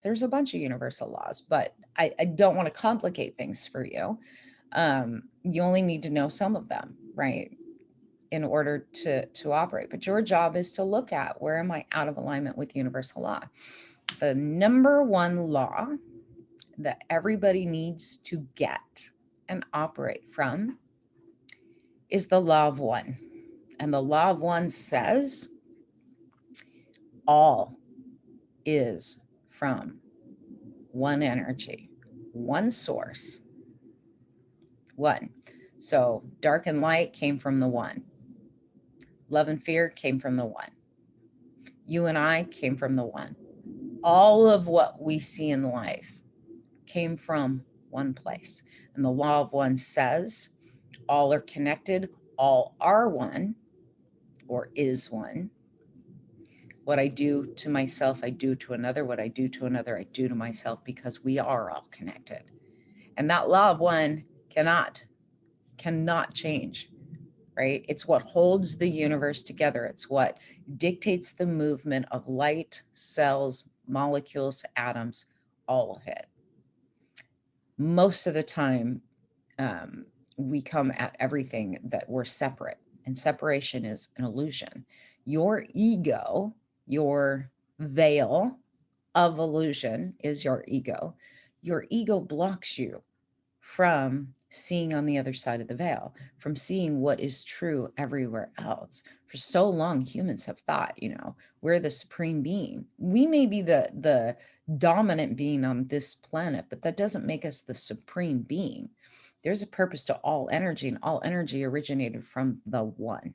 There's a bunch of universal laws, but I don't want to complicate things for you. You only need to know some of them, right? In order to operate. But your job is to look at, where am I out of alignment with universal law? The number one law that everybody needs to get and operate from is the law of one. And the law of one says all is from one energy, one source, one. So dark and light came from the one. Love and fear came from the one. You and I came from the one. All of what we see in life came from one place. And the law of one says all are connected, all are one, or is one. What I do to myself, I do to another. What I do to another, I do to myself, because we are all connected. And that law of one cannot change, right? It's what holds the universe together. It's what dictates the movement of light, cells, molecules, atoms, all of it. Most of the time, we come at everything that we're separate, and separation is an illusion. Your ego, your veil of illusion is your ego. Your ego blocks you from seeing on the other side of the veil, from seeing what is true everywhere else. For so long, humans have thought, we're the supreme being. We may be the dominant being on this planet, but that doesn't make us the supreme being. There's a purpose to all energy, and all energy originated from the one.